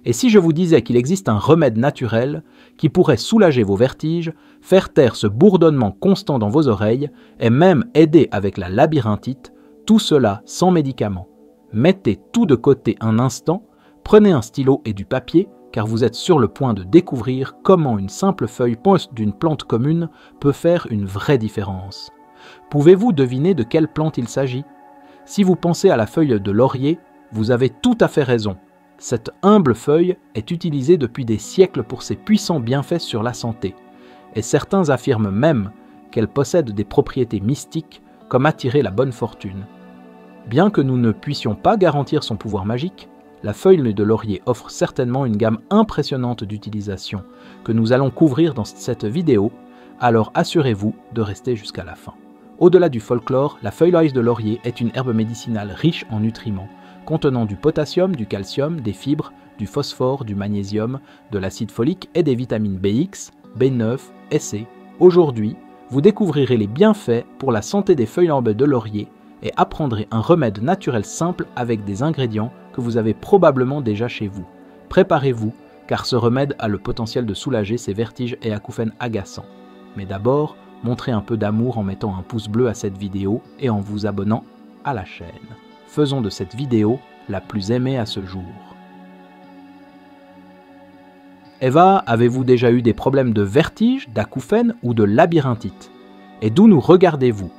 Et si je vous disais qu'il existe un remède naturel qui pourrait soulager vos vertiges, faire taire ce bourdonnement constant dans vos oreilles et même aider avec la labyrinthite, tout cela sans médicaments. Mettez tout de côté un instant, prenez un stylo et du papier, car vous êtes sur le point de découvrir comment une simple feuille d'une plante commune peut faire une vraie différence. Pouvez-vous deviner de quelle plante il s'agit ? Si vous pensez à la feuille de laurier, vous avez tout à fait raison. Cette humble feuille est utilisée depuis des siècles pour ses puissants bienfaits sur la santé, et certains affirment même qu'elle possède des propriétés mystiques comme attirer la bonne fortune. Bien que nous ne puissions pas garantir son pouvoir magique, la feuille de laurier offre certainement une gamme impressionnante d'utilisation que nous allons couvrir dans cette vidéo, alors assurez-vous de rester jusqu'à la fin. Au-delà du folklore, la feuille de laurier est une herbe médicinale riche en nutriments, contenant du potassium, du calcium, des fibres, du phosphore, du magnésium, de l'acide folique et des vitamines BX, B9 et C. Aujourd'hui, vous découvrirez les bienfaits pour la santé des feuilles de laurier et apprendrez un remède naturel simple avec des ingrédients que vous avez probablement déjà chez vous. Préparez-vous, car ce remède a le potentiel de soulager ces vertiges et acouphènes agaçants. Mais d'abord, montrez un peu d'amour en mettant un pouce bleu à cette vidéo et en vous abonnant à la chaîne. Faisons de cette vidéo la plus aimée à ce jour. Eva, avez-vous déjà eu des problèmes de vertige, d'acouphènes ou de labyrinthite? Et d'où nous regardez-vous?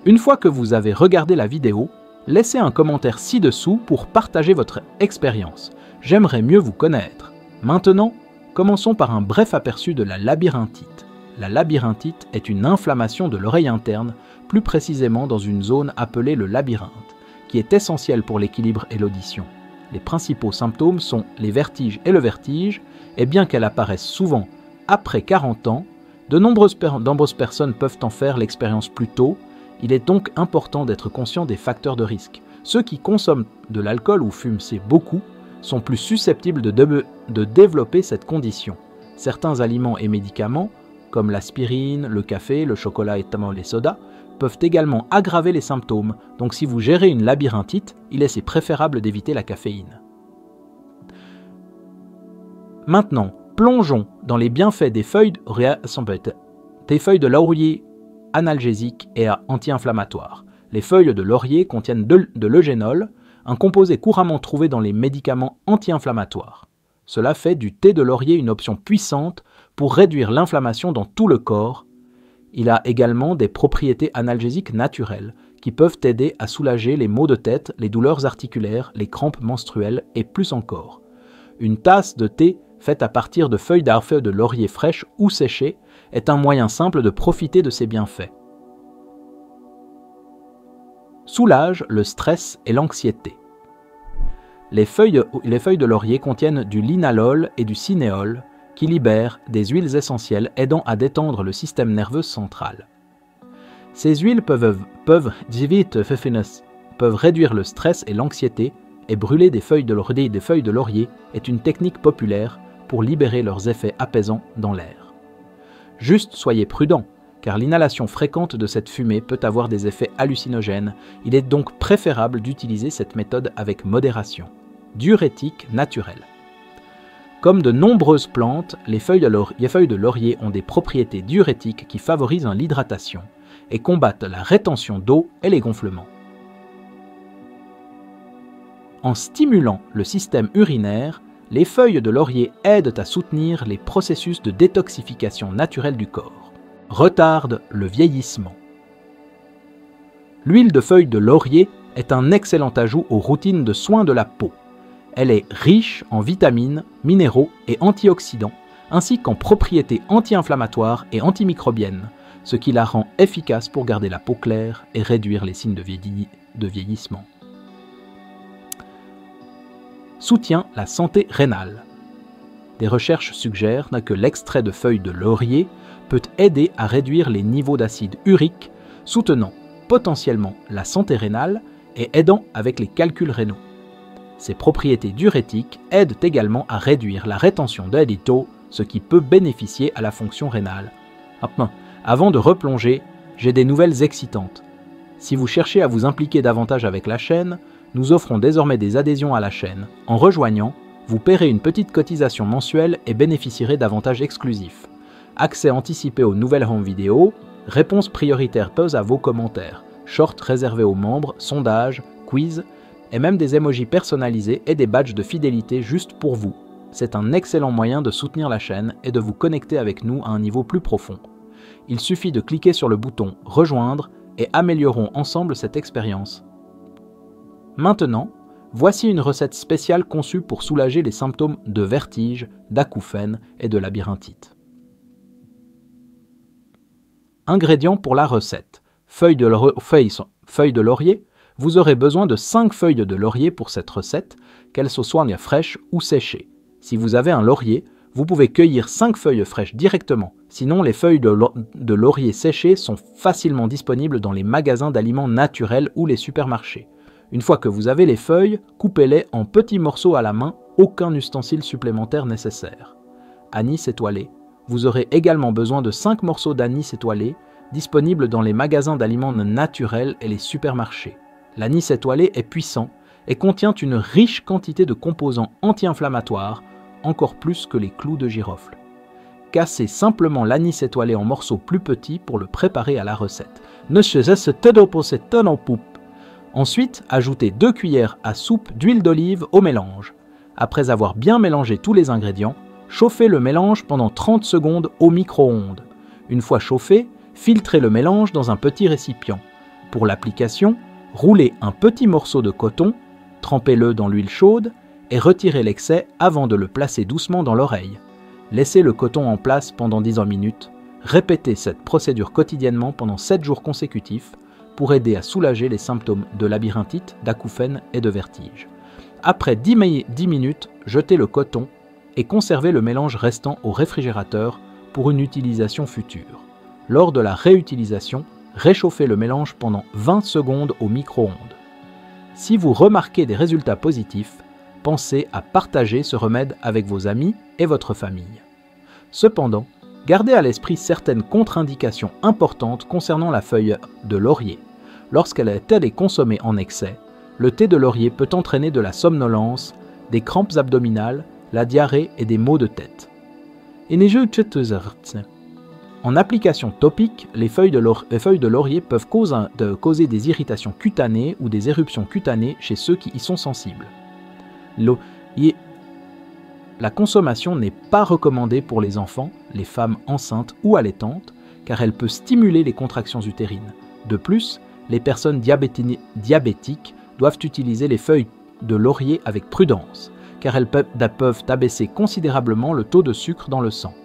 Une fois que vous avez regardé la vidéo, laissez un commentaire ci-dessous pour partager votre expérience. J'aimerais mieux vous connaître. Maintenant, commençons par un bref aperçu de la labyrinthite. La labyrinthite est une inflammation de l'oreille interne, plus précisément dans une zone appelée le labyrinthe, qui est essentielle pour l'équilibre et l'audition. Les principaux symptômes sont les vertiges et le vertige, et bien qu'elle apparaisse souvent après 40 ans, de nombreuses personnes peuvent en faire l'expérience plus tôt. Il est donc important d'être conscient des facteurs de risque. Ceux qui consomment de l'alcool ou fument beaucoup sont plus susceptibles de développer cette condition. Certains aliments et médicaments, comme l'aspirine, le café, le chocolat et les sodas, peuvent également aggraver les symptômes, donc si vous gérez une labyrinthite, il est préférable d'éviter la caféine. Maintenant, plongeons dans les bienfaits des feuilles de laurier analgésiques et anti-inflammatoires. Les feuilles de laurier contiennent de l'eugénol, un composé couramment trouvé dans les médicaments anti-inflammatoires. Cela fait du thé de laurier une option puissante pour réduire l'inflammation dans tout le corps. Il a également des propriétés analgésiques naturelles qui peuvent aider à soulager les maux de tête, les douleurs articulaires, les crampes menstruelles et plus encore. Une tasse de thé faite à partir de feuilles de laurier fraîches ou séchées est un moyen simple de profiter de ces bienfaits. Soulage le stress et l'anxiété. Les feuilles de laurier contiennent du linalol et du cinéol qui libèrent des huiles essentielles aidant à détendre le système nerveux central. Ces huiles peuvent réduire le stress et l'anxiété, et brûler des feuilles de laurier est une technique populaire pour libérer leurs effets apaisants dans l'air. Juste soyez prudent, car l'inhalation fréquente de cette fumée peut avoir des effets hallucinogènes. Il est donc préférable d'utiliser cette méthode avec modération. Diurétique naturel. Comme de nombreuses plantes, les feuilles de laurier ont des propriétés diurétiques qui favorisent l'hydratation et combattent la rétention d'eau et les gonflements. En stimulant le système urinaire, les feuilles de laurier aident à soutenir les processus de détoxification naturelle du corps, retardent le vieillissement. L'huile de feuille de laurier est un excellent ajout aux routines de soins de la peau. Elle est riche en vitamines, minéraux et antioxydants, ainsi qu'en propriétés anti-inflammatoires et antimicrobiennes, ce qui la rend efficace pour garder la peau claire et réduire les signes de vieillissement. Soutient la santé rénale. Des recherches suggèrent que l'extrait de feuilles de laurier peut aider à réduire les niveaux d'acide urique, soutenant potentiellement la santé rénale et aidant avec les calculs rénaux. Ces propriétés diurétiques aident également à réduire la rétention d'eau, ce qui peut bénéficier à la fonction rénale. Avant de replonger, j'ai des nouvelles excitantes. Si vous cherchez à vous impliquer davantage avec la chaîne, Nous offrons désormais des adhésions à la chaîne. En rejoignant, vous paierez une petite cotisation mensuelle et bénéficierez d'avantages exclusifs. Accès anticipé aux nouvelles home vidéos, réponses prioritaires à vos commentaires, shorts réservés aux membres, sondages, quiz, et même des emojis personnalisés et des badges de fidélité juste pour vous. C'est un excellent moyen de soutenir la chaîne et de vous connecter avec nous à un niveau plus profond. Il suffit de cliquer sur le bouton « Rejoindre » et améliorons ensemble cette expérience. Maintenant, voici une recette spéciale conçue pour soulager les symptômes de vertige, d'acouphènes et de labyrinthite. Ingrédients pour la recette. Feuilles de laurier. Vous aurez besoin de 5 feuilles de laurier pour cette recette, qu'elles soient fraîches ou séchées. Si vous avez un laurier, vous pouvez cueillir 5 feuilles fraîches directement. Sinon, les feuilles de laurier séchées sont facilement disponibles dans les magasins d'aliments naturels ou les supermarchés. Une fois que vous avez les feuilles, coupez-les en petits morceaux à la main, aucun ustensile supplémentaire nécessaire. Anis étoilé. Vous aurez également besoin de 5 morceaux d'anis étoilé, disponibles dans les magasins d'aliments naturels et les supermarchés. L'anis étoilé est puissant et contient une riche quantité de composants anti-inflammatoires, encore plus que les clous de girofle. Cassez simplement l'anis étoilé en morceaux plus petits pour le préparer à la recette. Ensuite, ajoutez 2 cuillères à soupe d'huile d'olive au mélange. Après avoir bien mélangé tous les ingrédients, chauffez le mélange pendant 30 secondes au micro-ondes. Une fois chauffé, filtrez le mélange dans un petit récipient. Pour l'application, roulez un petit morceau de coton, trempez-le dans l'huile chaude et retirez l'excès avant de le placer doucement dans l'oreille. Laissez le coton en place pendant 10 minutes. Répétez cette procédure quotidiennement pendant 7 jours consécutifs pour aider à soulager les symptômes de labyrinthite, d'acouphènes et de vertige. Après 10 minutes, jetez le coton et conservez le mélange restant au réfrigérateur pour une utilisation future. Lors de la réutilisation, réchauffez le mélange pendant 20 secondes au micro-ondes. Si vous remarquez des résultats positifs, pensez à partager ce remède avec vos amis et votre famille. Cependant, gardez à l'esprit certaines contre-indications importantes concernant la feuille de laurier. Lorsqu'elle est consommée en excès, le thé de laurier peut entraîner de la somnolence, des crampes abdominales, la diarrhée et des maux de tête. En application topique, les feuilles de laurier peuvent causer des irritations cutanées ou des éruptions cutanées chez ceux qui y sont sensibles. La consommation n'est pas recommandée pour les enfants, les femmes enceintes ou allaitantes, car elle peut stimuler les contractions utérines. De plus, les personnes diabétiques doivent utiliser les feuilles de laurier avec prudence, car elles peuvent abaisser considérablement le taux de sucre dans le sang.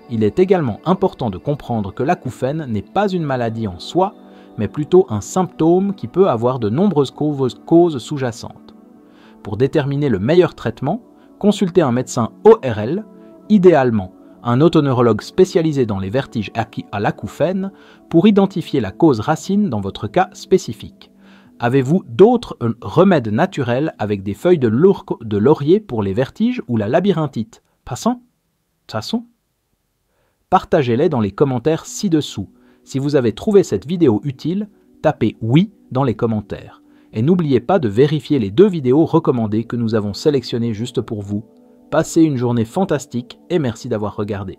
Il est également important de comprendre que l'acouphène n'est pas une maladie en soi, mais plutôt un symptôme qui peut avoir de nombreuses causes sous-jacentes. Pour déterminer le meilleur traitement, consultez un médecin ORL, idéalement un otoneurologue spécialisé dans les vertiges à l'acouphène, pour identifier la cause racine dans votre cas spécifique. Avez-vous d'autres remèdes naturels avec des feuilles de laurier pour les vertiges ou la labyrinthite? Passons. Partagez-les dans les commentaires ci-dessous. Si vous avez trouvé cette vidéo utile, tapez « Oui » dans les commentaires. Et n'oubliez pas de vérifier les 2 vidéos recommandées que nous avons sélectionnées juste pour vous. Passez une journée fantastique et merci d'avoir regardé.